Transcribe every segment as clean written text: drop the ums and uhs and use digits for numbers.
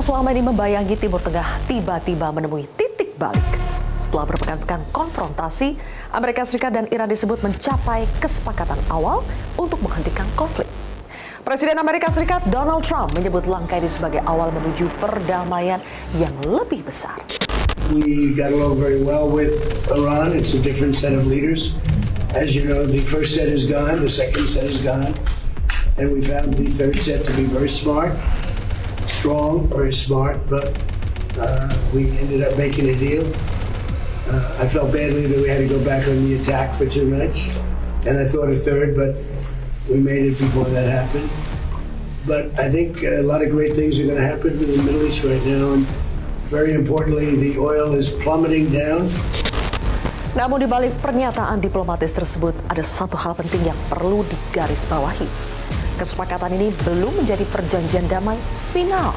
selama ini membayangi Timur Tengah tiba-tiba menemui titik balik. Setelah berpekan-pekan konfrontasi, Amerika Serikat dan Iran disebut mencapai kesepakatan awal untuk menghentikan konflik. Presiden Amerika Serikat Donald Trump menyebut langkah ini sebagai awal menuju perdamaian yang lebih besar. We got along very well with Iran. It's a different set of leaders. As you know, the first set is gone, the second set is gone, and we found the third set to be very smart. Strong, very smart, but we ended up making a deal. I felt badly that we had to go back on the attack for 2 nights, and I thought a third, but we made it before that happened. But I think a lot of great things are going to happen in the Middle East right now, and very importantly, the oil is plummeting down. Namun di balik pernyataan diplomatis tersebut, ada satu hal penting yang perlu digarisbawahi. Kesepakatan ini belum menjadi perjanjian damai final.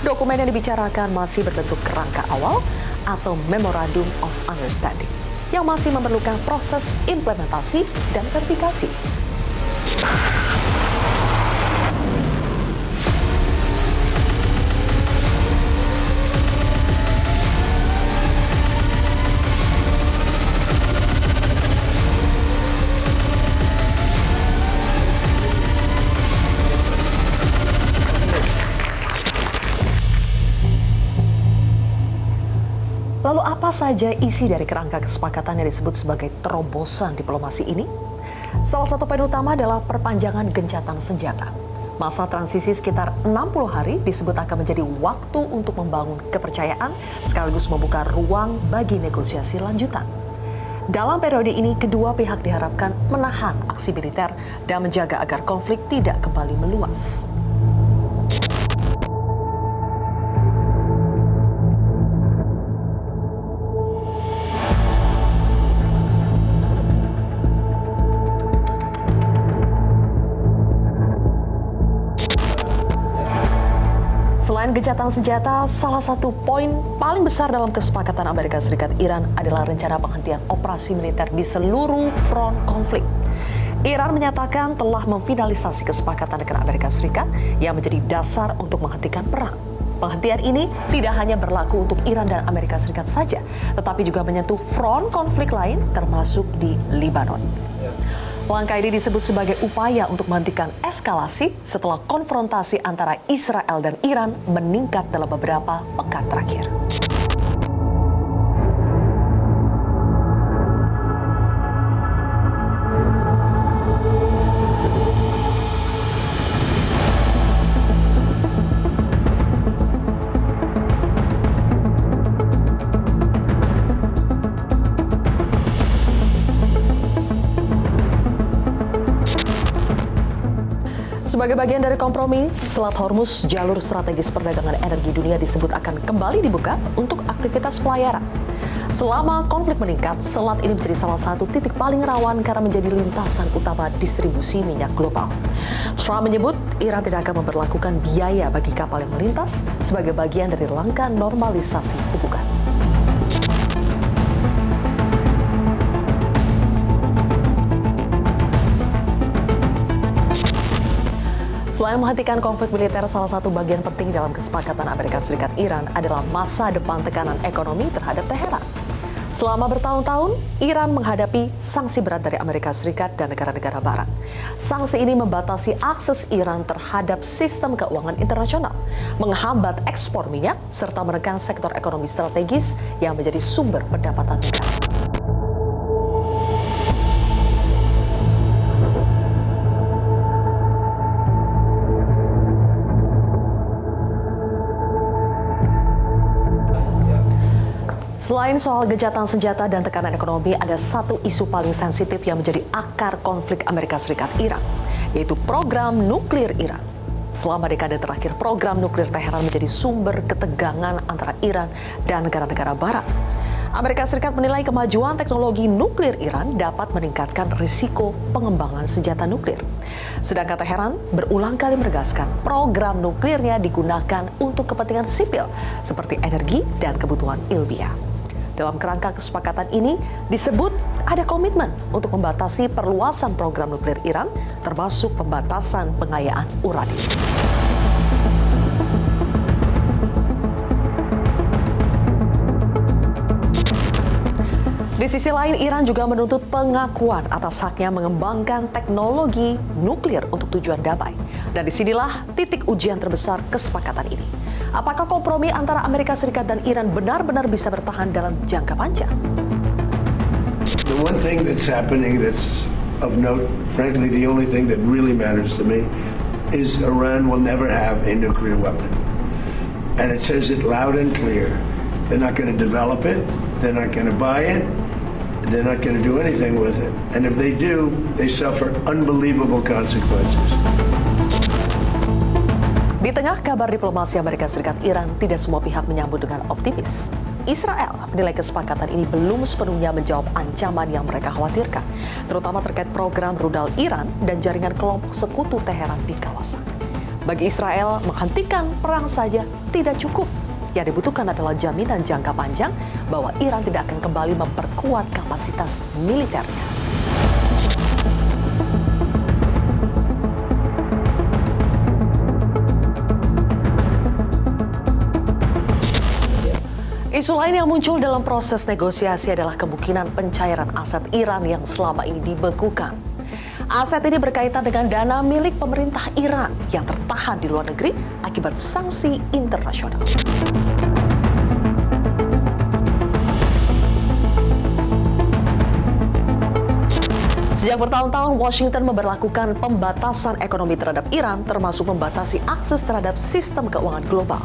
Dokumen yang dibicarakan masih berbentuk kerangka awal atau Memorandum of Understanding yang masih memerlukan proses implementasi dan verifikasi. Lalu apa saja isi dari kerangka kesepakatan yang disebut sebagai terobosan diplomasi ini? Salah satu poin utama adalah perpanjangan gencatan senjata. Masa transisi sekitar 60 hari disebut akan menjadi waktu untuk membangun kepercayaan sekaligus membuka ruang bagi negosiasi lanjutan. Dalam periode ini, kedua pihak diharapkan menahan aksi militer dan menjaga agar konflik tidak kembali meluas. Selain gencatan senjata, salah satu poin paling besar dalam kesepakatan Amerika Serikat Iran adalah rencana penghentian operasi militer di seluruh front konflik. Iran menyatakan telah memfinalisasi kesepakatan dengan Amerika Serikat yang menjadi dasar untuk menghentikan perang. Penghentian ini tidak hanya berlaku untuk Iran dan Amerika Serikat saja, tetapi juga menyentuh front konflik lain termasuk di Lebanon. Langkah ini disebut sebagai upaya untuk menghentikan eskalasi setelah konfrontasi antara Israel dan Iran meningkat dalam beberapa pekan terakhir. Sebagai bagian dari kompromi, Selat Hormuz, jalur strategis perdagangan energi dunia disebut akan kembali dibuka untuk aktivitas pelayaran. Selama konflik meningkat, selat ini menjadi salah satu titik paling rawan karena menjadi lintasan utama distribusi minyak global. Trump menyebut Iran tidak akan memperlakukan biaya bagi kapal yang melintas sebagai bagian dari langkah normalisasi hubungan. Selain menghentikan konflik militer, salah satu bagian penting dalam kesepakatan Amerika Serikat Iran adalah masa depan tekanan ekonomi terhadap Teheran. Selama bertahun-tahun, Iran menghadapi sanksi berat dari Amerika Serikat dan negara-negara Barat. Sanksi ini membatasi akses Iran terhadap sistem keuangan internasional, menghambat ekspor minyak, serta menekan sektor ekonomi strategis yang menjadi sumber pendapatan negara. Selain soal gencatan senjata dan tekanan ekonomi, ada satu isu paling sensitif yang menjadi akar konflik Amerika Serikat-Iran, yaitu program nuklir Iran. Selama dekade terakhir, program nuklir Teheran menjadi sumber ketegangan antara Iran dan negara-negara Barat. Amerika Serikat menilai kemajuan teknologi nuklir Iran dapat meningkatkan risiko pengembangan senjata nuklir. Sedangkan Teheran berulang kali menegaskan program nuklirnya digunakan untuk kepentingan sipil seperti energi dan kebutuhan ilmiah. Dalam kerangka kesepakatan ini disebut ada komitmen untuk membatasi perluasan program nuklir Iran, termasuk pembatasan pengayaan uranium. Di sisi lain, Iran juga menuntut pengakuan atas haknya mengembangkan teknologi nuklir untuk tujuan damai. Dan disinilah titik ujian terbesar kesepakatan ini. Apakah kompromi antara Amerika Serikat dan Iran benar-benar bisa bertahan dalam jangka panjang? The one thing that's happening that's of note, frankly, the only thing that really matters to me is Iran will never have a nuclear weapon. And it says it loud and clear. They're not going to develop it. They're not going to buy it. They're not going to do anything with it. And if they do, they suffer unbelievable consequences. Di tengah kabar diplomasi Amerika Serikat, Iran tidak semua pihak menyambut dengan optimis. Israel menilai kesepakatan ini belum sepenuhnya menjawab ancaman yang mereka khawatirkan, terutama terkait program rudal Iran dan jaringan kelompok sekutu Teheran di kawasan. Bagi Israel, menghentikan perang saja tidak cukup. Yang dibutuhkan adalah jaminan jangka panjang bahwa Iran tidak akan kembali memperkuat kapasitas militernya. Isu lain yang muncul dalam proses negosiasi adalah kemungkinan pencairan aset Iran yang selama ini dibekukan. Aset ini berkaitan dengan dana milik pemerintah Iran yang tertahan di luar negeri akibat sanksi internasional. Sejak bertahun-tahun, Washington memberlakukan pembatasan ekonomi terhadap Iran, termasuk membatasi akses terhadap sistem keuangan global.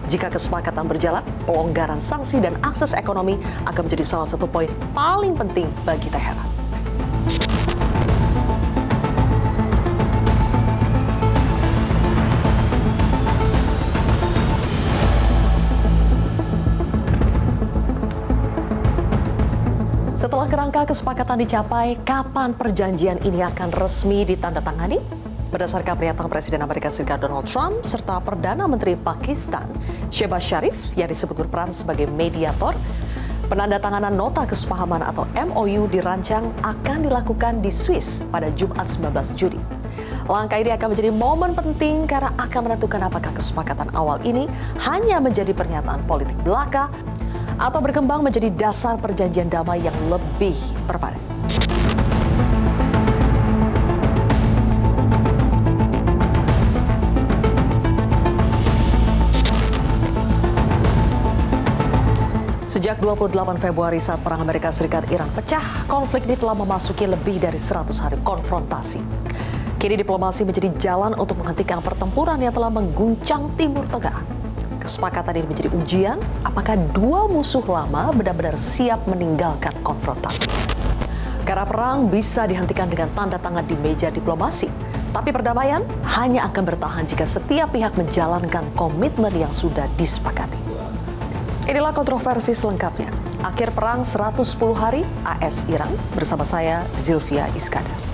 Jika kesepakatan berjalan, pelonggaran sanksi dan akses ekonomi akan menjadi salah satu poin paling penting bagi Teheran. Setelah kerangka kesepakatan dicapai, kapan perjanjian ini akan resmi ditandatangani? Berdasarkan pernyataan Presiden Amerika Serikat Donald Trump serta Perdana Menteri Pakistan Shehbaz Sharif yang disebut berperan sebagai mediator, penandatanganan nota kesepahaman atau MOU dirancang akan dilakukan di Swiss pada Jumat 19 Juni. Langkah ini akan menjadi momen penting karena akan menentukan apakah kesepakatan awal ini hanya menjadi pernyataan politik belaka atau berkembang menjadi dasar perjanjian damai yang lebih permanen. Sejak 28 Februari saat perang Amerika Serikat-Iran pecah, konflik ini telah memasuki lebih dari 100 hari konfrontasi. Kini diplomasi menjadi jalan untuk menghentikan pertempuran yang telah mengguncang Timur Tengah. Kesepakatan ini menjadi ujian apakah dua musuh lama benar-benar siap meninggalkan konfrontasi. Karena perang bisa dihentikan dengan tanda tangan di meja diplomasi, tapi perdamaian hanya akan bertahan jika setiap pihak menjalankan komitmen yang sudah disepakati. Inilah kontroversi selengkapnya. Akhir perang 110 hari AS Iran bersama saya Zilvia Iskandar.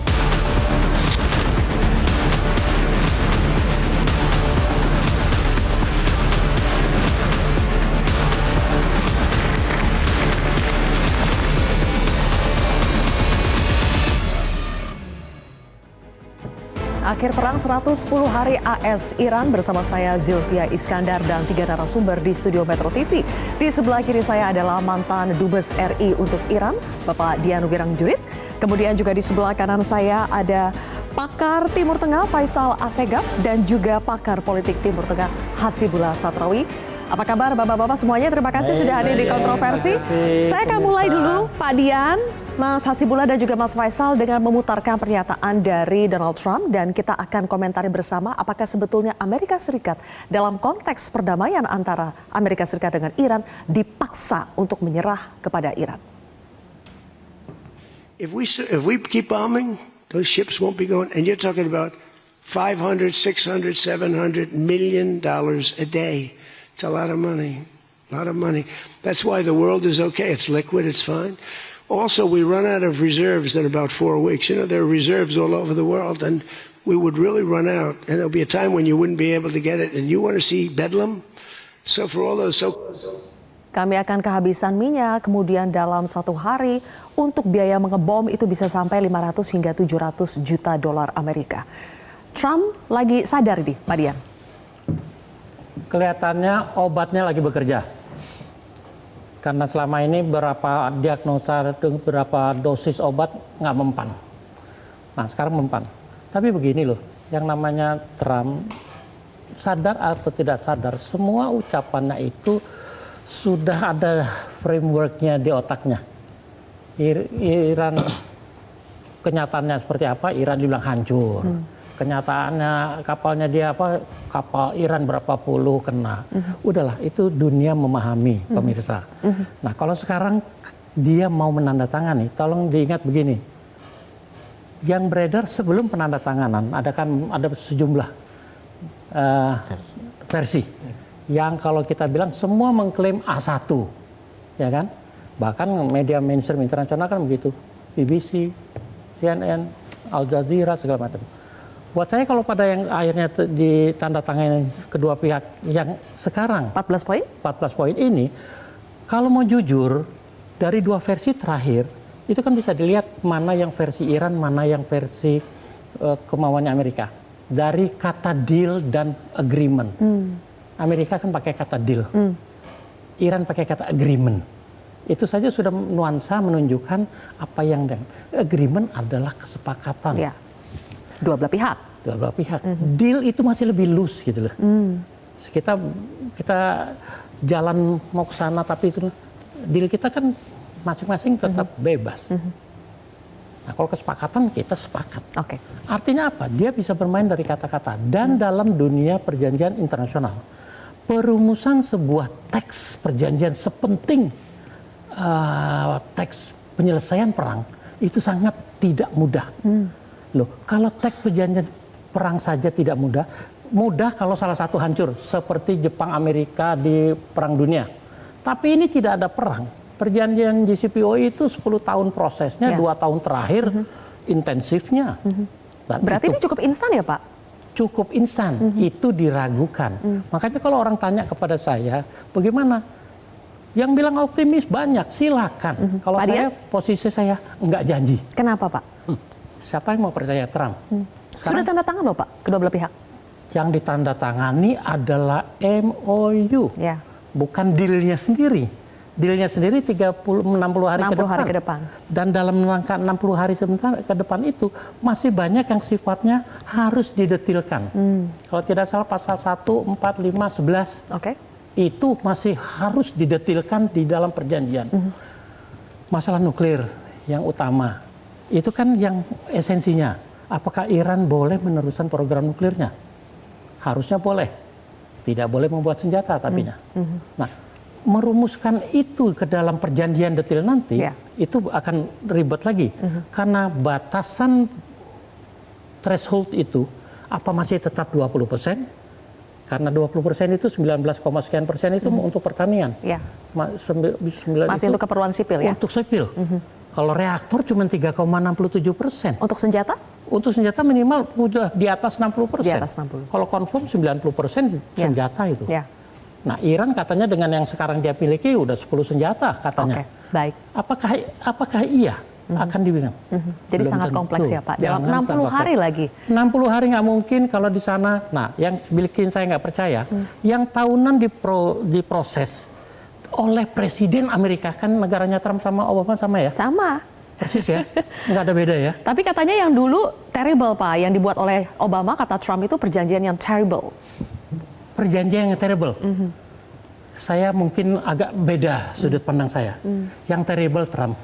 Akhir perang 110 hari AS Iran bersama saya Zilvia Iskandar dan 3 narasumber di studio Metro TV. Di sebelah kiri saya adalah mantan Dubes RI untuk Iran, Bapak Dian Wirangjurith. Kemudian juga di sebelah kanan saya ada pakar Timur Tengah Faisal Assegaf dan juga pakar politik Timur Tengah Hasibullah Satrawi. Apa kabar Bapak-bapak semuanya? Terima kasih sudah hadir di kontroversi. Saya akan mulai dulu Pak Dian, Mas Hasibullah dan juga Mas Faisal dengan memutarkan pernyataan dari Donald Trump dan kita akan komentari bersama apakah sebetulnya Amerika Serikat dalam konteks perdamaian antara Amerika Serikat dengan Iran dipaksa untuk menyerah kepada Iran. If we keep bombing, those ships won't be going. And you're talking about $500, $600, $700 million a day. It's a lot of money, That's why the world is okay. It's liquid, it's fine. Also, we run out of reserves in about 4 weeks. You know, there are reserves all over the world, and we would really run out. And there'll be a time when you wouldn't be able to get it. And you want to see bedlam? So for all those... Kami akan kehabisan minyak, kemudian dalam 1 hari untuk biaya mengebom itu bisa sampai 500 hingga 700 juta dolar Amerika. Trump lagi sadar nih, Pak Dian. Kelihatannya obatnya lagi bekerja. Karena selama ini berapa diagnosa, berapa dosis obat nggak mempan. Nah sekarang mempan. Tapi begini loh, yang namanya Trump, sadar atau tidak sadar, semua ucapannya itu sudah ada frameworknya di otaknya. Iran, kenyataannya seperti apa, Iran dibilang hancur. Kenyataannya kapalnya dia apa, kapal Iran berapa puluh kena. Udahlah, itu dunia memahami, pemirsa. Nah kalau sekarang dia mau menandatangani, tolong diingat begini. Yang beredar sebelum penandatanganan, ada sejumlah versi. Yang kalau kita bilang semua mengklaim A1, ya kan? Bahkan media mainstream internasional kan begitu, BBC, CNN, Al Jazeera segala macam. Buat saya kalau pada yang akhirnya ditandatangani kedua pihak yang sekarang 14 poin? 14 poin ini, kalau mau jujur dari dua versi terakhir itu kan bisa dilihat mana yang versi Iran, mana yang versi kemauannya Amerika. Dari kata deal dan agreement. Amerika kan pakai kata deal. Iran pakai kata agreement. Itu saja sudah nuansa menunjukkan apa yang agreement adalah kesepakatan. Ya. Dua belah pihak. Dua belah pihak. Deal itu masih lebih loose gitu loh. Kita jalan mau ke sana tapi itu deal kita kan masing-masing tetap bebas. Nah, kalau kesepakatan kita sepakat. Oke. Artinya apa? Dia bisa bermain dari kata-kata. Dan dalam dunia perjanjian internasional, perumusan sebuah teks perjanjian sepenting teks penyelesaian perang itu sangat tidak mudah. Loh, kalau teks perjanjian perang saja tidak mudah, mudah kalau salah satu hancur seperti Jepang Amerika di Perang Dunia. Tapi ini tidak ada perang. Perjanjian JCPOA itu 10 tahun prosesnya, 2 tahun terakhir intensifnya. Berarti ini cukup instan ya Pak? Cukup instan, itu diragukan. Makanya kalau orang tanya kepada saya, bagaimana? Yang bilang optimis banyak, silakan. Kalau saya, posisi saya enggak janji. Kenapa Pak? Siapa yang mau percaya Trump? Sudah tanda tangan loh Pak, kedua belah pihak. Yang ditandatangani adalah MOU, bukan deal-nya sendiri. Dealnya sendiri 60 hari ke depan. Dan dalam rangka 60 hari ke depan itu masih banyak yang sifatnya harus didetilkan. Kalau tidak salah pasal 1, 4, 5, 11 itu masih harus didetilkan di dalam perjanjian. Masalah nuklir yang utama, itu kan yang esensinya. Apakah Iran boleh meneruskan program nuklirnya? Harusnya boleh. Tidak boleh membuat senjata tapinya. Nah, merumuskan itu ke dalam perjanjian detail nanti, itu akan ribet lagi. Karena batasan threshold itu, apa masih tetap 20%? Karena 20% itu 19, sekian persen itu untuk pertanian. Masih untuk keperluan sipil ya? Untuk sipil. Kalau reaktor cuma 3,67%. Untuk senjata? Untuk senjata minimal sudah di atas 60%. Di atas 60. Kalau confirm 90% senjata itu. Nah, Iran katanya dengan yang sekarang dia miliki udah 10 senjata katanya. Baik. Apakah iya akan dibilang? Jadi belum sangat tentu. Kompleks ya Pak. Dalam 60 hari lagi. 60 hari nggak mungkin kalau di sana. Nah, yang bikin saya nggak percaya, yang tahunan diproses oleh Presiden Amerika, kan negaranya Trump sama Obama sama ya? Sama. Persis ya, nggak ada beda ya. Tapi katanya yang dulu terrible Pak, yang dibuat oleh Obama, kata Trump itu perjanjian yang terrible. Perjanjian yang terrible. Saya mungkin agak beda sudut pandang saya. Yang terrible Trump.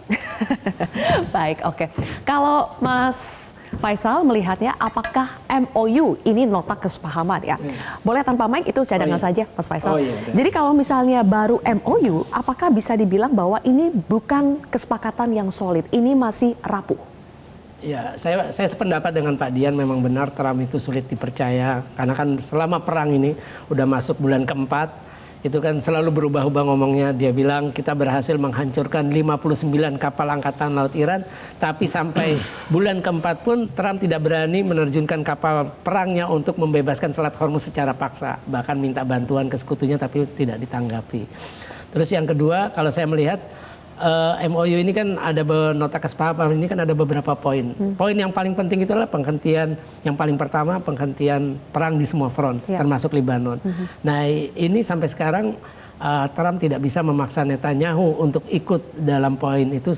Baik, oke. Kalau Mas Faisal melihatnya, apakah MOU ini nota kesepahaman ya? Boleh tanpa mic itu cadangan saja, Mas Faisal. Jadi kalau misalnya baru MOU, apakah bisa dibilang bahwa ini bukan kesepakatan yang solid, ini masih rapuh? Ya, saya sependapat dengan Pak Dian, memang benar Trump itu sulit dipercaya karena kan selama perang ini udah masuk bulan keempat, itu kan selalu berubah-ubah ngomongnya. Dia bilang kita berhasil menghancurkan 59 kapal angkatan laut Iran, tapi sampai bulan keempat pun Trump tidak berani menerjunkan kapal perangnya untuk membebaskan Selat Hormuz secara paksa, bahkan minta bantuan ke sekutunya tapi tidak ditanggapi. Terus yang kedua, kalau saya melihat MOU ini kan ada nota kesepahaman, ini kan ada beberapa poin. Poin yang paling penting itu adalah penghentian, yang paling pertama penghentian perang di semua front, termasuk Lebanon. Nah ini sampai sekarang Trump tidak bisa memaksa Netanyahu untuk ikut dalam poin itu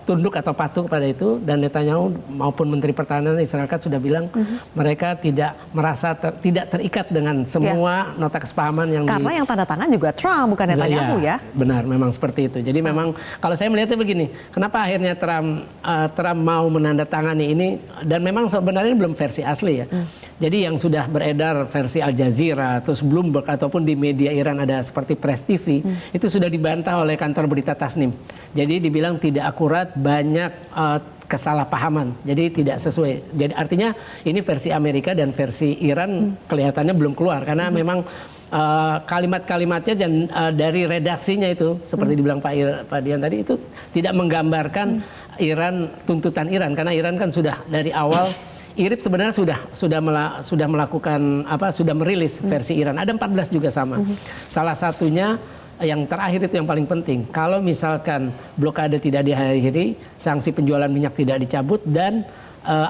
tunduk atau patuh pada itu, dan Netanyahu maupun Menteri Pertahanan Israel kan sudah bilang mereka tidak merasa tidak terikat dengan semua nota kesepahaman yang karena yang tanda tangan juga Trump bukan Netanyahu ya. Benar, memang seperti itu. Jadi memang kalau saya melihatnya begini, kenapa akhirnya Trump mau menandatangani ini, dan memang sebenarnya belum versi asli ya. Jadi yang sudah beredar versi Al Jazeera, terus Bloomberg ataupun di media Iran ada seperti Press TV, itu sudah dibantah oleh kantor berita Tasnim. Jadi dibilang tidak akurat, banyak kesalahpahaman. Jadi tidak sesuai. Jadi artinya ini versi Amerika dan versi Iran kelihatannya belum keluar karena memang kalimat-kalimatnya dan dari redaksinya itu seperti dibilang Pak Dian tadi itu tidak menggambarkan Iran, tuntutan Iran, karena Iran kan sudah dari awal IRIB sebenarnya sudah melakukan sudah merilis versi Iran. Ada 14 juga sama. Salah satunya yang terakhir itu yang paling penting. Kalau misalkan blokade tidak diakhiri, sanksi penjualan minyak tidak dicabut, dan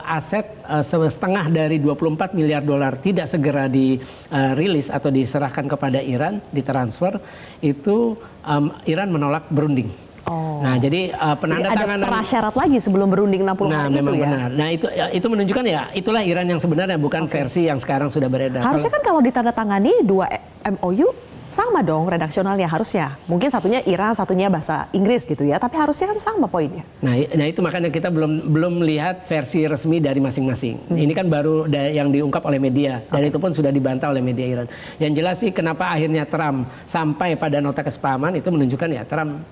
aset setengah dari 24 miliar dolar tidak segera dirilis atau diserahkan kepada Iran, ditransfer, itu Iran menolak berunding. Nah, jadi penandatanganan ada prasyarat lagi sebelum berunding 60 hari memang itu ya. Benar. Nah, itu menunjukkan ya itulah Iran yang sebenarnya, bukan versi yang sekarang sudah beredar. Harusnya kan kalau ditandatangani 2 MOU sama dong redaksionalnya harusnya. Mungkin satunya Iran, satunya bahasa Inggris gitu ya, tapi harusnya kan sama poinnya. Nah itu makanya kita belum lihat versi resmi dari masing-masing. Ini kan baru yang diungkap oleh media, dan itu pun sudah dibantah oleh media Iran. Yang jelas sih kenapa akhirnya Trump sampai pada nota kesepahaman itu menunjukkan ya Trump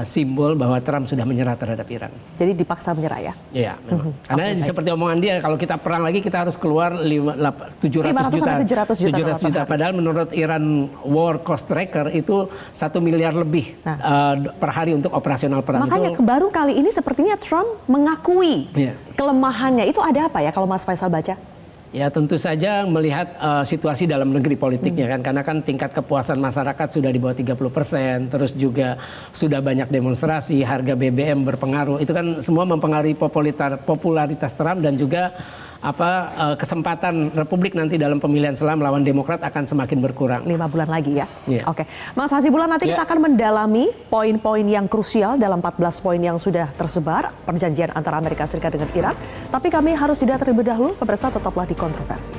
simbol bahwa Trump sudah menyerah terhadap Iran. Jadi dipaksa menyerah ya? Iya, memang. Karena seperti omongan dia, kalau kita perang lagi kita harus keluar 700 juta. Padahal menurut Iran War Cost Tracker itu 1 miliar lebih per hari untuk operasional perang. Makanya baru kali ini sepertinya Trump mengakui kelemahannya. Itu ada apa ya kalau Mas Faisal baca? Ya tentu saja melihat situasi dalam negeri politiknya kan, karena kan tingkat kepuasan masyarakat sudah di bawah 30%, terus juga sudah banyak demonstrasi, harga BBM berpengaruh, itu kan semua mempengaruhi popularitas Trump, dan juga kesempatan Republik nanti dalam pemilihan setelah melawan Demokrat akan semakin berkurang. 5 bulan lagi ya? Oke. Mas Hasibullah, nanti kita akan mendalami poin-poin yang krusial dalam 14 poin yang sudah tersebar perjanjian antara Amerika Serikat dengan Iran. Tapi kami harus jeda terlebih dahulu, pemirsa tetaplah di Kontroversi.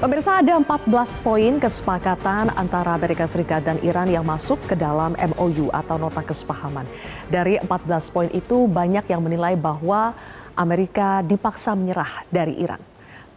Pemirsa, ada 14 poin kesepakatan antara Amerika Serikat dan Iran yang masuk ke dalam MOU atau nota kesepahaman. Dari 14 poin itu banyak yang menilai bahwa Amerika dipaksa menyerah dari Iran.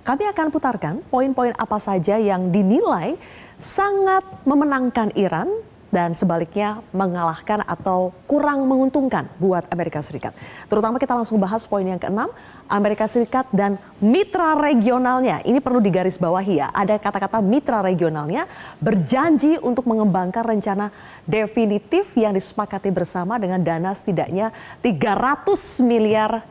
Kami akan putarkan poin-poin apa saja yang dinilai sangat memenangkan Iran dan sebaliknya mengalahkan atau kurang menguntungkan buat Amerika Serikat. Terutama kita langsung bahas poin yang ke-6, Amerika Serikat dan mitra regionalnya. Ini perlu digarisbawahi ya, ada kata-kata mitra regionalnya berjanji untuk mengembangkan rencana definitif yang disepakati bersama dengan dana setidaknya 300 miliar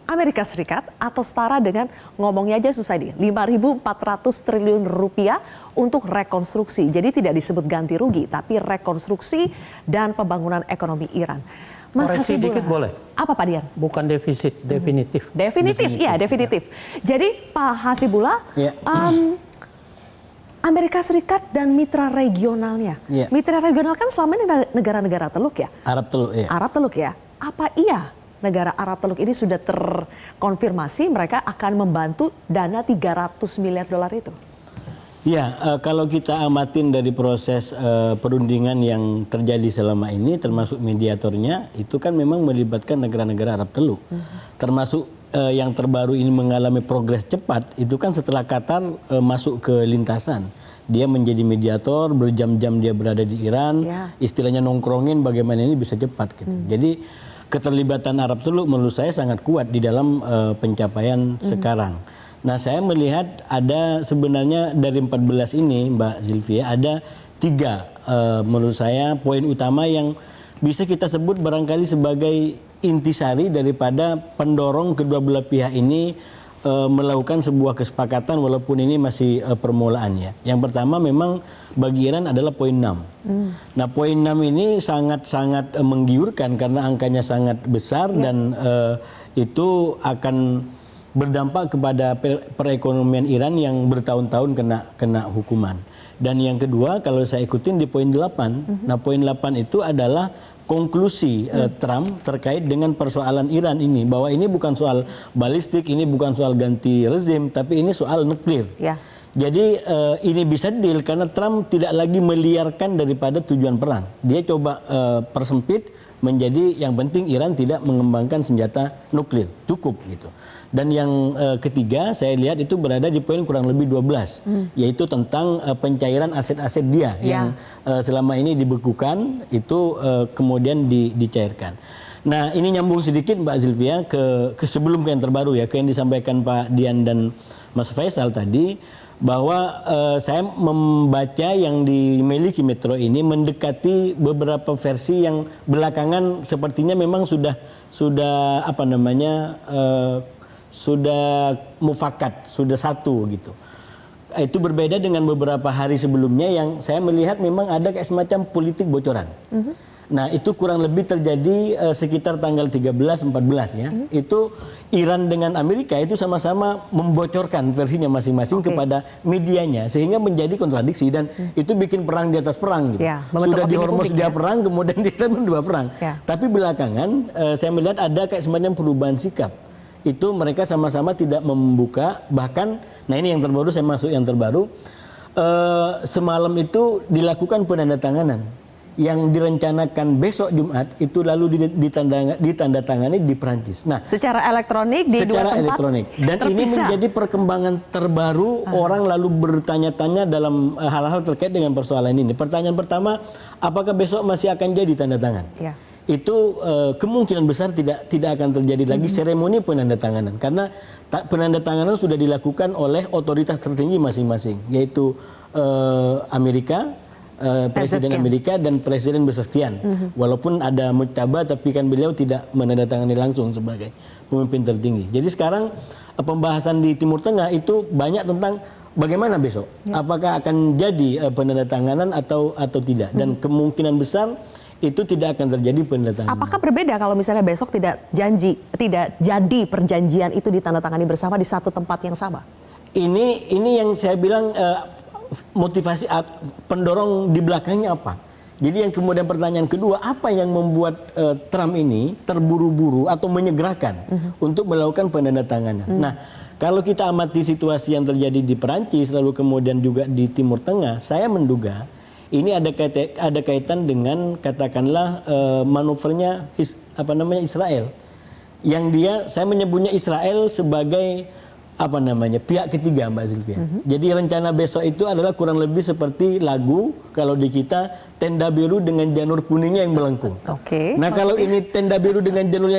Amerika Serikat atau setara dengan, ngomongnya aja susah nih, 5.400 triliun rupiah untuk rekonstruksi. Jadi tidak disebut ganti rugi, tapi rekonstruksi dan pembangunan ekonomi Iran. Mas Koreksi dikit boleh? Apa Pak Dian? Bukan defisit, definitif. Definitif, iya definitif. Jadi Pak Hasibullah, Amerika Serikat dan mitra regionalnya. Mitra regional kan selama ini negara-negara Teluk ya? Arab Teluk ya. Arab Teluk ya. Apa iya negara Arab Teluk ini sudah terkonfirmasi mereka akan membantu dana 300 miliar dolar itu? Ya, kalau kita amatin dari proses perundingan yang terjadi selama ini, termasuk mediatornya, itu kan memang melibatkan negara-negara Arab Teluk. Termasuk yang terbaru ini mengalami progres cepat, itu kan setelah Qatar masuk ke lintasan. Dia menjadi mediator, berjam-jam dia berada di Iran, istilahnya nongkrongin bagaimana ini bisa cepat gitu. Jadi keterlibatan Arab Teluk menurut saya sangat kuat di dalam pencapaian sekarang. Nah, saya melihat ada sebenarnya dari 14 ini, Mbak Zilvia, ada 3 menurut saya poin utama yang bisa kita sebut barangkali sebagai intisari daripada pendorong kedua belah pihak ini melakukan sebuah kesepakatan walaupun ini masih permulaan ya. Yang pertama memang bagi Iran adalah poin 6. Nah, poin 6 ini sangat-sangat menggiurkan karena angkanya sangat besar dan itu akan berdampak kepada perekonomian Iran yang bertahun-tahun kena hukuman. Dan yang kedua kalau saya ikutin di poin 8. Nah, poin 8 itu adalah konklusi Trump terkait dengan persoalan Iran ini, bahwa ini bukan soal balistik, ini bukan soal ganti rezim, tapi ini soal nuklir. Ya. Jadi ini bisa deal karena Trump tidak lagi meliarkan daripada tujuan perang. Dia coba persempit menjadi yang penting Iran tidak mengembangkan senjata nuklir, cukup gitu. Dan yang ketiga saya lihat itu berada di poin kurang lebih 12, yaitu tentang pencairan aset-aset dia yang selama ini dibekukan itu kemudian dicairkan. Nah, ini nyambung sedikit Mbak Zilvia ke sebelum yang terbaru ya, ke yang disampaikan Pak Dian dan Mas Faisal tadi, bahwa saya membaca yang dimiliki Metro ini mendekati beberapa versi yang belakangan sepertinya memang sudah apa namanya sudah mufakat, sudah satu gitu. Itu berbeda dengan beberapa hari sebelumnya yang saya melihat memang ada kayak semacam politik bocoran. Nah, itu kurang lebih terjadi sekitar tanggal 13-14 ya. Itu Iran dengan Amerika itu sama-sama membocorkan versinya masing-masing kepada medianya sehingga menjadi kontradiksi dan itu bikin perang di atas perang gitu. Ya, sudah di Hormuz dia perang, kemudian di Yemen dua perang. Ya. Tapi belakangan saya melihat ada kayak semacam perubahan sikap. Itu mereka sama-sama tidak membuka, bahkan nah ini yang terbaru, saya masuk yang terbaru, semalam itu dilakukan penandatanganan yang direncanakan besok Jumat itu lalu ditandatangani di Perancis. Nah, secara elektronik di dua tempat elektronik. Dan terpisah. Ini menjadi perkembangan terbaru. Orang lalu bertanya-tanya dalam hal-hal terkait dengan persoalan ini. Pertanyaan pertama, apakah besok masih akan jadi tanda tangan? Ya. Itu kemungkinan besar tidak akan terjadi lagi seremoni penandatanganan karena penandatanganan sudah dilakukan oleh otoritas tertinggi masing-masing, yaitu Amerika, Presiden Amerika dan Presiden Besastian. Walaupun ada mujtaba tapi kan beliau tidak menandatangani langsung sebagai pemimpin tertinggi. Jadi sekarang pembahasan di Timur Tengah itu banyak tentang bagaimana besok, apakah akan jadi penandatanganan atau tidak, dan kemungkinan besar itu tidak akan terjadi penandatanganan. Apakah berbeda kalau misalnya besok tidak jadi perjanjian itu ditandatangani bersama di satu tempat yang sama? Ini yang saya bilang motivasi pendorong di belakangnya apa? Jadi yang kemudian pertanyaan kedua, apa yang membuat Trump ini terburu-buru atau menyegerakan untuk melakukan penandatanganan? Nah, kalau kita amati situasi yang terjadi di Perancis lalu kemudian juga di Timur Tengah, saya menduga ini ada kaitan dengan katakanlah manuvernya Israel, yang saya menyebutnya Israel sebagai pihak ketiga, Mbak Zilvia. Jadi rencana besok itu adalah kurang lebih seperti lagu kalau di kita tenda biru dengan janur kuningnya yang melengkung. Nah, kalau ini tenda biru dengan janur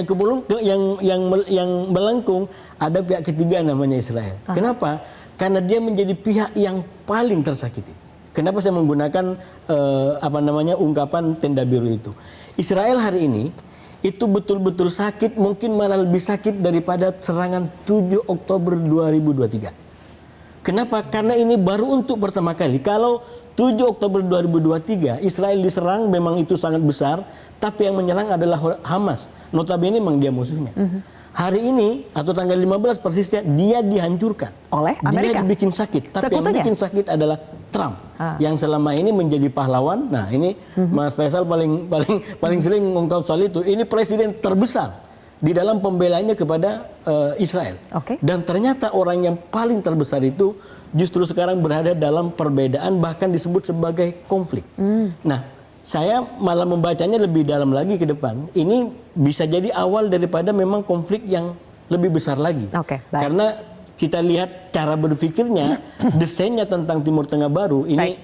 yang melengkung, ada pihak ketiga namanya Israel. Kenapa? Karena dia menjadi pihak yang paling tersakiti. Kenapa saya menggunakan ungkapan tenda biru itu? Israel hari ini itu betul-betul sakit, mungkin malah lebih sakit daripada serangan 7 Oktober 2023. Kenapa? Karena ini baru untuk pertama kali. Kalau 7 Oktober 2023 Israel diserang memang itu sangat besar, tapi yang menyerang adalah Hamas. Notabene memang dia musuhnya. Hari ini atau tanggal 15 persisnya dia dihancurkan oleh Amerika. Dia dibikin sakit, tapi yang bikin sakit adalah Trump yang selama ini menjadi pahlawan. Nah, ini Mas Faisal paling sering mengungkap soal itu. Ini presiden terbesar di dalam pembelaannya kepada Israel. Dan ternyata orang yang paling terbesar itu justru sekarang berada dalam perbedaan, bahkan disebut sebagai konflik. Nah, saya malah membacanya lebih dalam lagi ke depan. Ini bisa jadi awal daripada memang konflik yang lebih besar lagi. Karena kita lihat cara berpikirnya, desainnya tentang Timur Tengah baru ini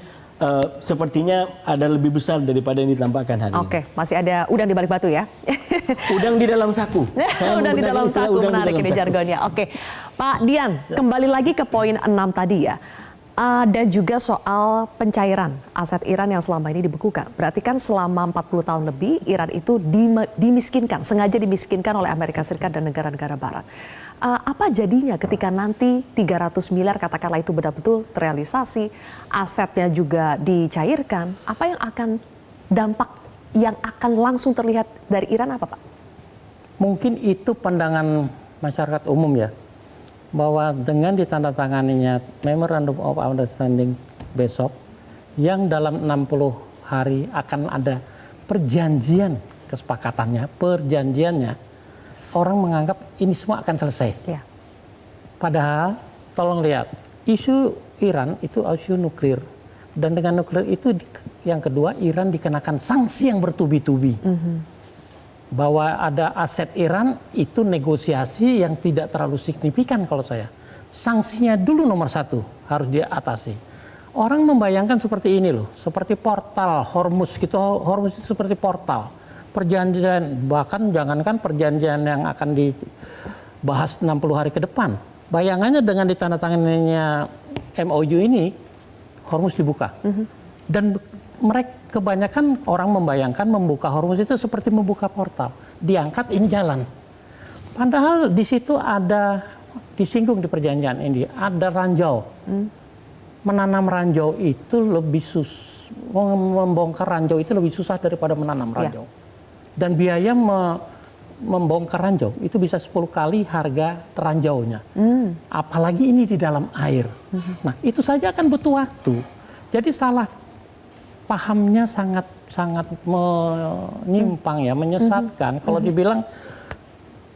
sepertinya ada lebih besar daripada yang ditampakkan hari ini. Masih ada udang di balik batu ya? Udang di dalam saku. Udang di dalam saku, menarik ini jargonnya. Pak Dian, kembali lagi ke poin 6 tadi ya. Ada juga soal pencairan aset Iran yang selama ini dibekukan. Berarti kan selama 40 tahun lebih Iran itu dimiskinkan, sengaja dimiskinkan oleh Amerika Serikat dan negara-negara barat. Apa jadinya ketika nanti 300 miliar katakanlah itu benar-betul terrealisasi, asetnya juga dicairkan, apa yang akan dampak yang akan langsung terlihat dari Iran apa Pak? Mungkin itu pandangan masyarakat umum ya, bahwa dengan ditandatanganinya Memorandum of Understanding besok, yang dalam 60 hari akan ada perjanjian kesepakatannya, perjanjiannya, orang menganggap ini semua akan selesai. Ya. Padahal, tolong lihat, isu Iran itu isu nuklir. Dan dengan nuklir itu, yang kedua, Iran dikenakan sanksi yang bertubi-tubi. Bahwa ada aset Iran, itu negosiasi yang tidak terlalu signifikan kalau saya. Sanksinya dulu nomor satu, harus diatasi. Orang membayangkan seperti ini loh, seperti portal Hormuz gitu, Hormuz itu seperti portal. Perjanjian, bahkan jangankan perjanjian yang akan dibahas 60 hari ke depan. Bayangannya dengan ditandatanganinya MOU ini, Hormuz dibuka. Dan mereka kebanyakan orang membayangkan membuka Hormuz itu seperti membuka portal. Diangkat, ini jalan. Padahal di situ ada, disinggung di perjanjian ini, ada ranjau. Menanam ranjau itu lebih membongkar ranjau itu lebih susah daripada menanam ranjau. Ya. Dan biaya membongkar ranjau itu bisa 10 kali harga ranjaunya. Apalagi ini di dalam air. Nah, itu saja akan butuh waktu. Jadi salah pahamnya sangat menyimpang ya, menyesatkan. Kalau dibilang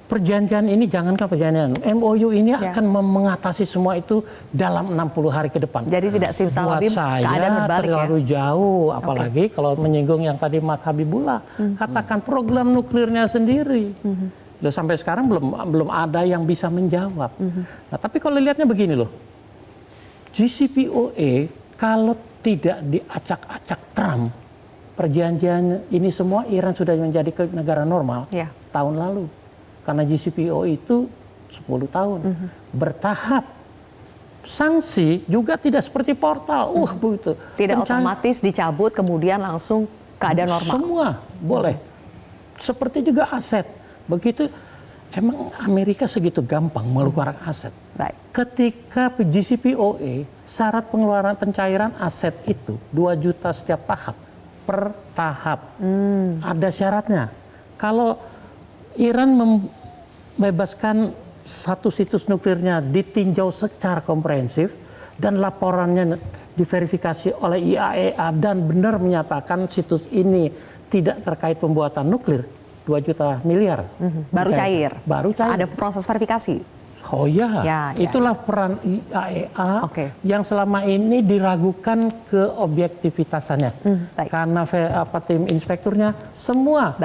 perjanjian ini, jangankan perjanjian, MOU ini akan mengatasi semua itu dalam 60 hari ke depan. Jadi tidak simsalabim, keadaan berbalik terlalu jauh, apalagi kalau menyinggung yang tadi Mas Habibullah, katakan program nuklirnya sendiri. Loh, sampai sekarang belum ada yang bisa menjawab. Nah, tapi kalau lihatnya begini loh, JCPOA kalau tidak diacak-acak Trump, perjanjian ini semua Iran sudah menjadi negara normal tahun lalu. Karena JCPOA itu 10 tahun. Bertahap. Sanksi juga tidak seperti portal. Begitu. Tidak otomatis dicabut kemudian langsung keadaan normal. Semua boleh. Seperti juga aset. Begitu, emang Amerika segitu gampang mengeluarkan aset. Baik. Ketika JCPOA, syarat pengeluaran pencairan aset itu 2 juta setiap tahap. Per tahap. Ada syaratnya. Kalau Iran membebaskan satu situs nuklirnya ditinjau secara komprehensif dan laporannya diverifikasi oleh IAEA dan benar menyatakan situs ini tidak terkait pembuatan nuklir, 2 juta miliar. Baru cair. Baru cair. Ada proses verifikasi. Oh ya, itulah peran IAEA yang selama ini diragukan keobjektivitasannya. Karena tim inspekturnya semua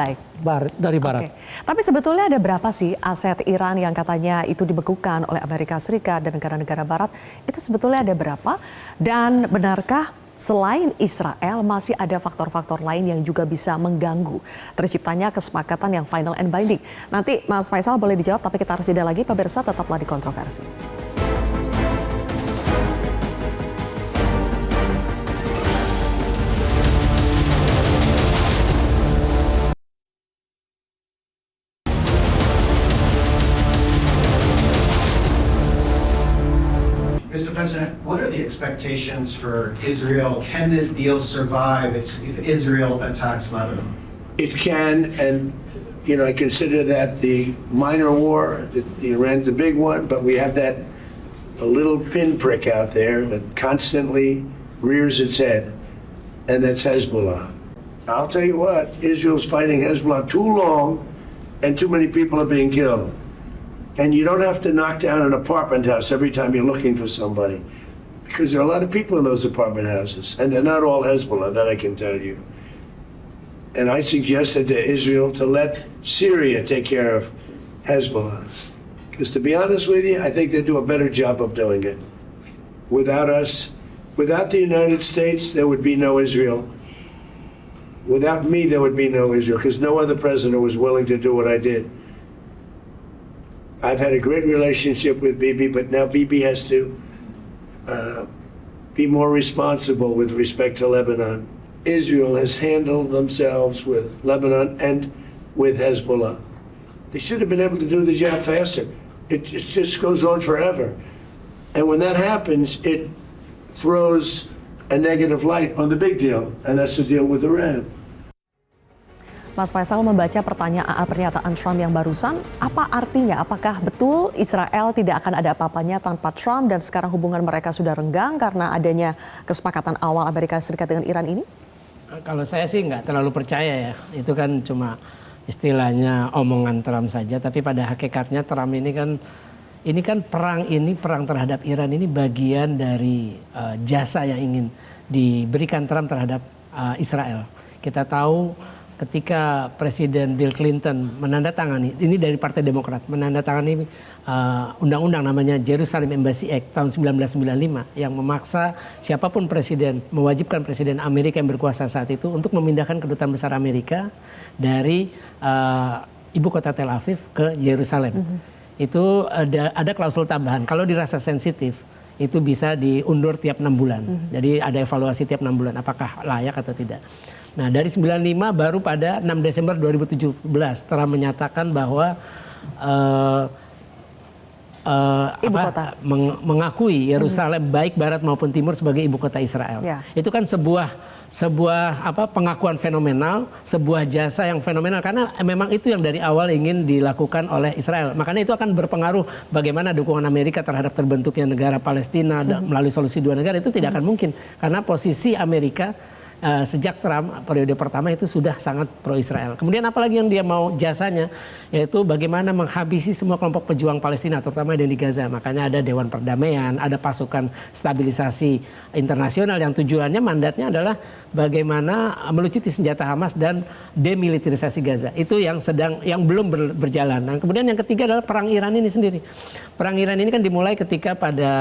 dari barat. Tapi sebetulnya ada berapa sih aset Iran yang katanya itu dibekukan oleh Amerika Serikat dan negara-negara barat? Itu sebetulnya ada berapa? Dan benarkah selain Israel masih ada faktor-faktor lain yang juga bisa mengganggu terciptanya kesepakatan yang final and binding? Nanti Mas Faisal boleh dijawab, tapi kita harus jeda lagi. Pemirsa, tetaplah di Kontroversi. Mr. President, what are the expectations for Israel? Can this deal survive if Israel attacks Lebanon? It can, and I consider that the minor war. Iran's a big one, but we have a little pinprick out there that constantly rears its head, and that's Hezbollah. I'll tell you what, Israel's fighting Hezbollah too long, and too many people are being killed. And you don't have to knock down an apartment house every time you're looking for somebody, because there are a lot of people in those apartment houses, and they're not all Hezbollah, that I can tell you. And I suggested to Israel to let Syria take care of Hezbollah. Because to be honest with you, I think they do a better job of doing it. Without us, without the United States, there would be no Israel. Without me, there would be no Israel, because no other president was willing to do what I did. I've had a great relationship with Bibi, but now Bibi has to be more responsible with respect to Lebanon. Israel has handled themselves with Lebanon and with Hezbollah. They should have been able to do the job faster. It just goes on forever. And when that happens, it throws a negative light on the big deal, and that's the deal with Iran. Mas Faisal membaca pernyataan Trump yang barusan, apa artinya? Apakah betul Israel tidak akan ada apa-apanya tanpa Trump dan sekarang hubungan mereka sudah renggang karena adanya kesepakatan awal Amerika Serikat dengan Iran ini? Kalau saya sih nggak terlalu percaya ya, itu kan cuma istilahnya omongan Trump saja, tapi pada hakikatnya Trump ini kan perang terhadap Iran ini bagian dari jasa yang ingin diberikan Trump terhadap Israel. Kita tahu ketika Presiden Bill Clinton menandatangani, ini dari Partai Demokrat, menandatangani undang-undang namanya Jerusalem Embassy Act tahun 1995 yang memaksa siapapun presiden, mewajibkan Presiden Amerika yang berkuasa saat itu untuk memindahkan kedutaan besar Amerika dari ibu kota Tel Aviv ke Yerusalem. Itu ada klausul tambahan, kalau dirasa sensitif itu bisa diundur tiap 6 bulan. Jadi ada evaluasi tiap 6 bulan apakah layak atau tidak. Nah dari 95 baru pada 6 Desember 2017 Trump menyatakan bahwa mengakui Yerusalem baik barat maupun timur sebagai ibu kota Israel. Itu kan sebuah pengakuan fenomenal, sebuah jasa yang fenomenal karena memang itu yang dari awal ingin dilakukan oleh Israel. Makanya itu akan berpengaruh bagaimana dukungan Amerika terhadap terbentuknya negara Palestina melalui solusi dua negara itu tidak akan mungkin karena posisi Amerika sejak Trump periode pertama itu sudah sangat pro-Israel. Kemudian apalagi yang dia mau jasanya, yaitu bagaimana menghabisi semua kelompok pejuang Palestina, terutama yang di Gaza. Makanya ada Dewan Perdamaian, ada pasukan stabilisasi internasional yang tujuannya mandatnya adalah bagaimana melucuti senjata Hamas dan demilitarisasi Gaza. Itu yang belum berjalan. Dan kemudian yang ketiga adalah perang Iran ini sendiri. Perang Iran ini kan dimulai ketika pada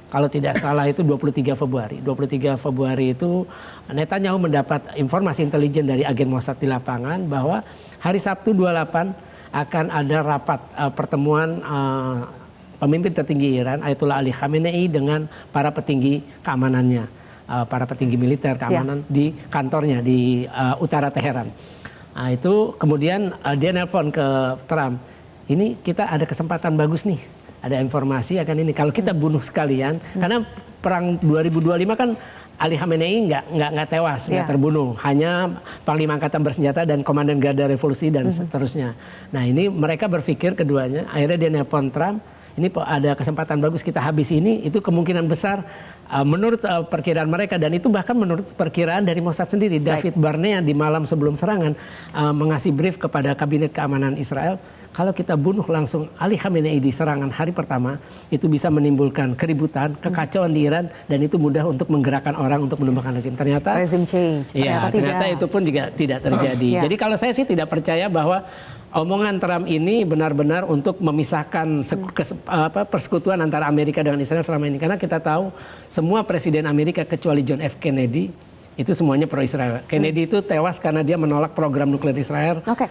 kalau tidak salah itu 23 Februari. 23 Februari itu Netanyahu mendapat informasi intelijen dari agen Mossad di lapangan bahwa hari Sabtu 28 akan ada rapat pertemuan pemimpin tertinggi Iran Ayatollah Ali Khamenei dengan para petinggi keamanannya, para petinggi militer keamanan di kantornya di utara Teheran. Nah, itu kemudian dia nelpon ke Trump. Ini kita ada kesempatan bagus nih. Ada informasi akan ini kalau kita bunuh sekalian karena perang 2025 kan Ali Khamenei nggak tewas, nggak terbunuh, hanya Panglima Angkatan Bersenjata dan Komandan Garda Revolusi dan seterusnya. Nah ini mereka berpikir keduanya, akhirnya dia nelpon Trump, ini ada kesempatan bagus kita habis ini, itu kemungkinan besar menurut perkiraan mereka dan itu bahkan menurut perkiraan dari Mossad sendiri. David Barnea di malam sebelum serangan mengasih brief kepada Kabinet Keamanan Israel. Kalau kita bunuh langsung Ali Khamenei di serangan hari pertama, itu bisa menimbulkan keributan, kekacauan di Iran, dan itu mudah untuk menggerakkan orang untuk menumbangkan rezim. Ternyata rezim change. Ternyata itu pun juga tidak terjadi. Jadi kalau saya sih tidak percaya bahwa omongan Trump ini benar-benar untuk memisahkan persekutuan antara Amerika dengan Israel selama ini. Karena kita tahu semua presiden Amerika kecuali John F. Kennedy itu semuanya pro-Israel. Kennedy itu tewas karena dia menolak program nuklir Israel. Oke.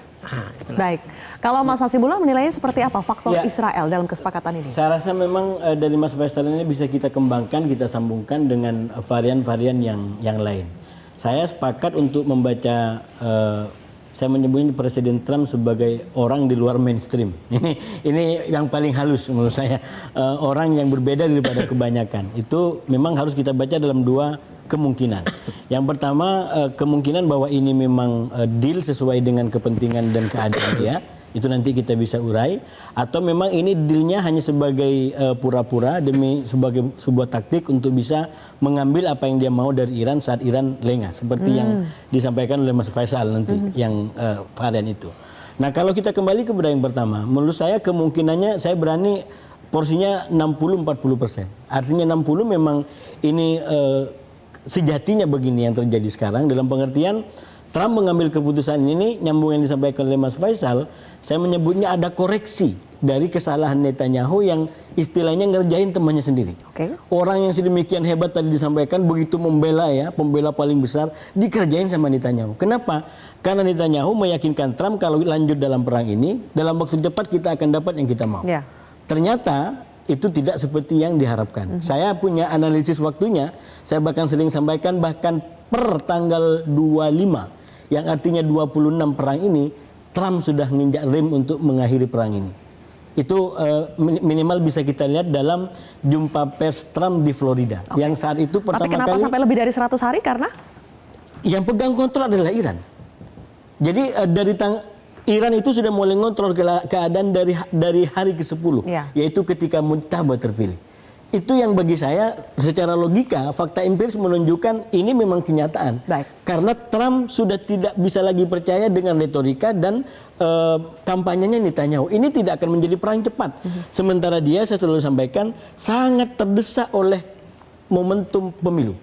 Baik. Kalau Mas Hasibullah menilainya seperti apa faktor Israel dalam kesepakatan ini? Saya rasa memang dari Mas Faisal ini bisa kita kembangkan, kita sambungkan dengan varian-varian yang lain. Saya sepakat untuk membaca, saya menyebutnya Presiden Trump sebagai orang di luar mainstream. Ini yang paling halus menurut saya. Orang yang berbeda daripada kebanyakan. Itu memang harus kita baca dalam dua kemungkinan. Yang pertama kemungkinan bahwa ini memang deal sesuai dengan kepentingan dan keadaan dia. Itu nanti kita bisa urai. Atau memang ini dealnya hanya sebagai pura-pura demi sebagai sebuah taktik untuk bisa mengambil apa yang dia mau dari Iran saat Iran lengah. Seperti yang disampaikan oleh Mas Faisal nanti yang varian itu. Nah kalau kita kembali kepada yang pertama, menurut saya kemungkinannya saya berani porsinya 60-40%. Artinya 60 memang ini sejatinya begini yang terjadi sekarang dalam pengertian Trump mengambil keputusan ini nyambung yang disampaikan oleh Mas Faisal, saya menyebutnya ada koreksi dari kesalahan Netanyahu yang istilahnya ngerjain temannya sendiri. Orang yang sedemikian hebat tadi disampaikan begitu membela pembela paling besar dikerjain sama Netanyahu. Kenapa? Karena Netanyahu meyakinkan Trump kalau lanjut dalam perang ini dalam waktu cepat kita akan dapat yang kita mau. Ternyata itu tidak seperti yang diharapkan. Saya punya analisis waktunya, saya bahkan sering sampaikan bahkan per tanggal 25, yang artinya 26 perang ini, Trump sudah nginjak rem untuk mengakhiri perang ini. Itu minimal bisa kita lihat dalam jumpa pers Trump di Florida. Yang saat itu pertama kali. Tapi kenapa sampai lebih dari 100 hari? Karena yang pegang kontrol adalah Iran. Jadi Iran itu sudah mulai ngontrol keadaan dari hari ke-10, yaitu ketika Mujtaba terpilih. Itu yang bagi saya secara logika, fakta empiris menunjukkan ini memang kenyataan. Karena Trump sudah tidak bisa lagi percaya dengan retorika dan kampanyenya Netanyahu. Ini tidak akan menjadi perang cepat. Sementara dia, saya selalu sampaikan, sangat terdesak oleh momentum pemilu.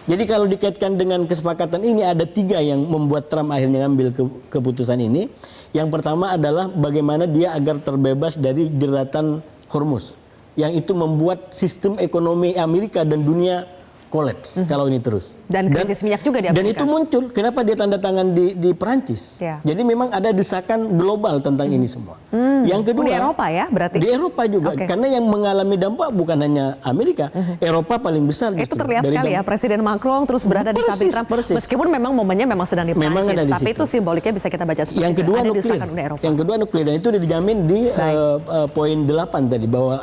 Jadi kalau dikaitkan dengan kesepakatan ini, ada 3 yang membuat Trump akhirnya ngambil keputusan ini. Yang pertama adalah bagaimana dia agar terbebas dari jeratan Hormuz. Yang itu membuat sistem ekonomi Amerika dan dunia kolaps kalau ini terus. Dan krisis minyak juga di Amerika. Dan itu muncul, kenapa dia tanda tangan di Perancis. Jadi memang ada desakan global tentang ini semua. Yang kedua, di Eropa ya berarti? Di Eropa juga, karena yang mengalami dampak bukan hanya Amerika, Eropa paling besar. Itu terlihat sekali ya, Presiden Macron terus berada di samping Trump. Meskipun memang momennya memang sedang di Perancis, tapi itu simboliknya bisa kita baca seperti yang itu. kedua Ada nuklir. desakan Uni Eropa. Yang kedua nuklir, dan itu dijamin di poin 8 tadi, bahwa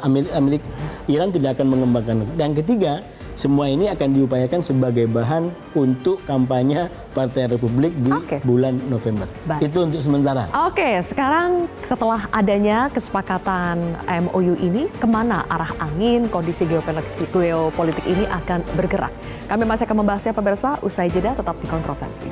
Iran tidak akan mengembangkan nuklir. Dan ketiga, semua ini akan diupayakan sebagai bahan untuk kampanye Partai Republik di bulan November. Itu untuk sementara. Oke, sekarang setelah adanya kesepakatan MOU ini, kemana arah angin kondisi geopolitik ini akan bergerak? Kami masih akan membahasnya pemirsa, usai jeda tetap di Kontroversi.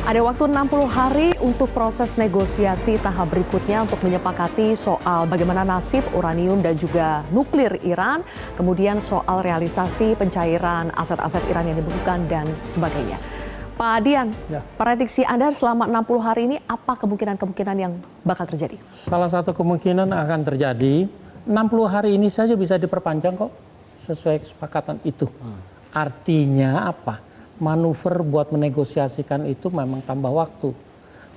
Ada waktu 60 hari untuk proses negosiasi tahap berikutnya untuk menyepakati soal bagaimana nasib uranium dan juga nuklir Iran, kemudian soal realisasi pencairan aset-aset Iran yang dibutuhkan dan sebagainya. Pak Dian, prediksi Anda selama 60 hari ini apa kemungkinan-kemungkinan yang bakal terjadi? Salah satu kemungkinan akan terjadi, 60 hari ini saja bisa diperpanjang kok sesuai kesepakatan itu. Artinya apa? Manuver buat menegosiasikan itu memang tambah waktu.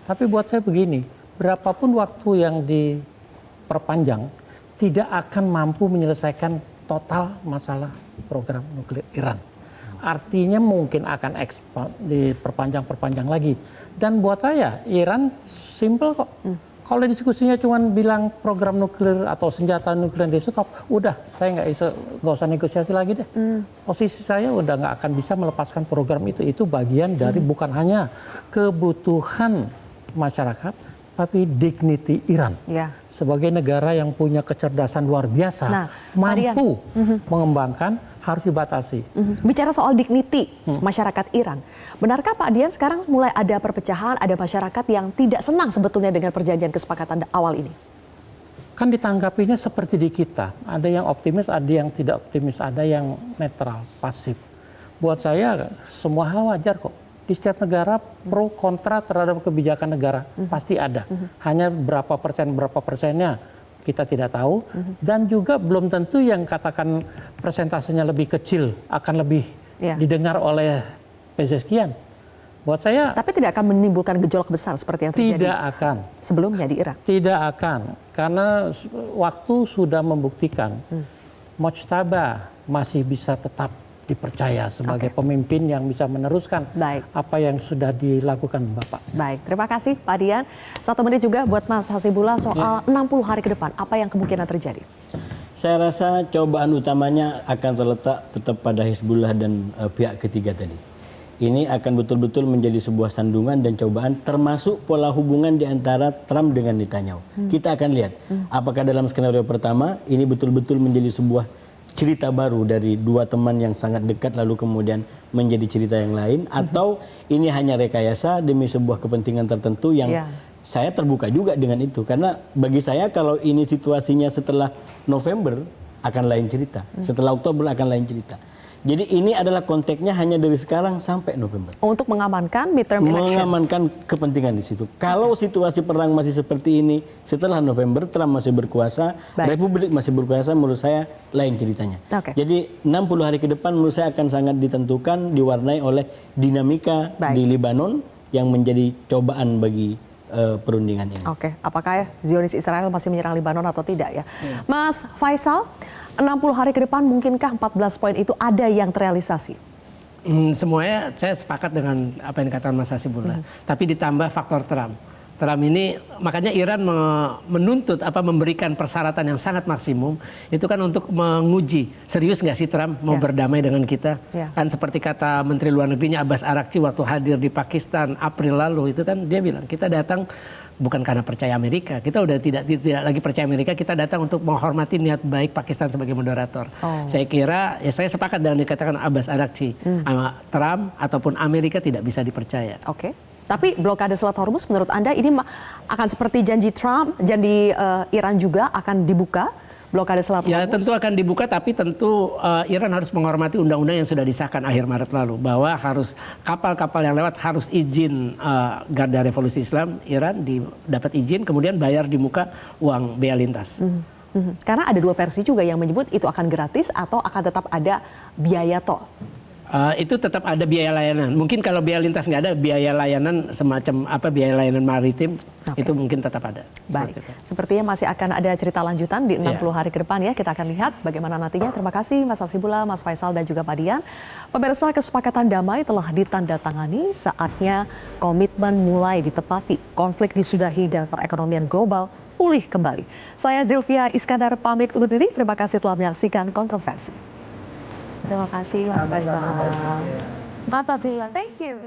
Tapi buat saya begini, berapapun waktu yang diperpanjang, tidak akan mampu menyelesaikan total masalah program nuklir Iran. Artinya mungkin akan diperpanjang lagi. Dan buat saya, Iran simple kok. Kalau diskusinya cuma bilang program nuklir atau senjata nuklir di stop, udah saya nggak usah negosiasi lagi deh. Posisi saya udah nggak akan bisa melepaskan program itu. Itu bagian dari bukan hanya kebutuhan masyarakat, tapi dignity Iran. Sebagai negara yang punya kecerdasan luar biasa, mampu mengembangkan, harus dibatasi. Bicara soal dignity masyarakat Iran, benarkah Pak Dian sekarang mulai ada perpecahan, ada masyarakat yang tidak senang sebetulnya dengan perjanjian kesepakatan awal ini? Kan ditanggapinya seperti di kita, ada yang optimis, ada yang tidak optimis, ada yang netral, pasif. Buat saya semua hal wajar kok. Di setiap negara pro kontra terhadap kebijakan negara pasti ada. Hanya berapa persennya kita tidak tahu, dan juga belum tentu yang katakan persentasenya lebih kecil akan lebih didengar oleh sekian. Buat saya, tapi tidak akan menimbulkan gejolak besar seperti yang terjadi tidak akan sebelumnya di Irak. Tidak akan, karena waktu sudah membuktikan Mujtaba masih bisa tetap dipercaya sebagai pemimpin yang bisa meneruskan apa yang sudah dilakukan Bapak. Baik, terima kasih Pak Dian. 1 menit juga buat Mas Hasibullah soal 60 hari ke depan, apa yang kemungkinan terjadi? Saya rasa cobaan utamanya akan terletak tetap pada Hizbullah dan pihak ketiga tadi. Ini akan betul-betul menjadi sebuah sandungan dan cobaan, termasuk pola hubungan di antara Trump dengan Netanyahu. Kita akan lihat apakah dalam skenario pertama ini betul-betul menjadi sebuah cerita baru dari 2 teman yang sangat dekat lalu kemudian menjadi cerita yang lain, atau ini hanya rekayasa demi sebuah kepentingan tertentu yang saya terbuka juga dengan itu, karena bagi saya kalau ini situasinya setelah November akan lain cerita, setelah Oktober akan lain cerita. Jadi ini adalah konteksnya hanya dari sekarang sampai November. Untuk mengamankan midterm election. Mengamankan kepentingan di situ. Kalau situasi perang masih seperti ini, setelah November Trump masih berkuasa, Republik masih berkuasa, menurut saya lain ceritanya. Jadi 60 hari ke depan menurut saya akan sangat ditentukan, diwarnai oleh dinamika di Lebanon yang menjadi cobaan bagi perundingan ini. Apakah Zionis Israel masih menyerang Lebanon atau tidak ya? Mas Faisal, 60 hari ke depan mungkinkah 14 poin itu ada yang terrealisasi? Semuanya saya sepakat dengan apa yang dikatakan Mas Hasibullah. Tapi ditambah faktor Trump. Trump ini makanya Iran menuntut memberikan persyaratan yang sangat maksimum itu kan untuk menguji serius nggak sih Trump mau berdamai dengan kita. Kan seperti kata Menteri Luar Negerinya Abbas Araghchi waktu hadir di Pakistan April lalu itu kan dia bilang kita datang bukan karena percaya Amerika, kita udah tidak lagi percaya Amerika, kita datang untuk menghormati niat baik Pakistan sebagai moderator. Saya kira saya sepakat dengan dikatakan Abbas Araghchi, Trump ataupun Amerika tidak bisa dipercaya. Tapi blokade Selat Hormuz menurut Anda ini akan seperti janji Trump, janji Iran juga akan dibuka blokade Selat Hormuz? Ya tentu akan dibuka, tapi tentu Iran harus menghormati undang-undang yang sudah disahkan akhir Maret lalu. Bahwa harus kapal-kapal yang lewat harus izin Garda Revolusi Islam Iran dapat izin, kemudian bayar di muka uang bea lintas. Karena ada dua versi juga yang menyebut itu akan gratis atau akan tetap ada biaya tol. Itu tetap ada biaya layanan. Mungkin kalau biaya lintas nggak ada, biaya layanan semacam biaya layanan maritim itu mungkin tetap ada. Baik, sepertinya masih akan ada cerita lanjutan di 60 hari ke depan ya. Kita akan lihat bagaimana nantinya. Terima kasih Mas Hasibullah, Mas Faisal dan juga Pak Dian. Pemirsa, kesepakatan damai telah ditandatangani. Saatnya komitmen mulai ditepati. Konflik disudahi dan perekonomian global pulih kembali. Saya Zilvia Iskandar pamit undur diri. Terima kasih telah menyaksikan Kontroversi. Terima kasih Mas Faisal. Thank you.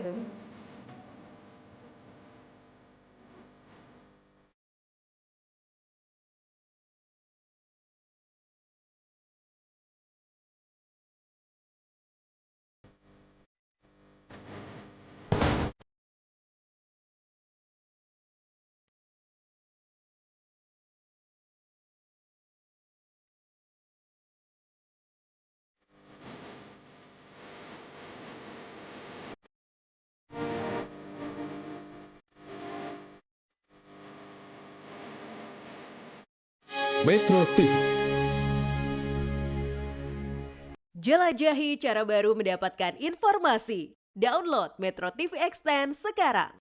Metro TV. Jelajahi cara baru mendapatkan informasi. Download Metro TV Extend sekarang.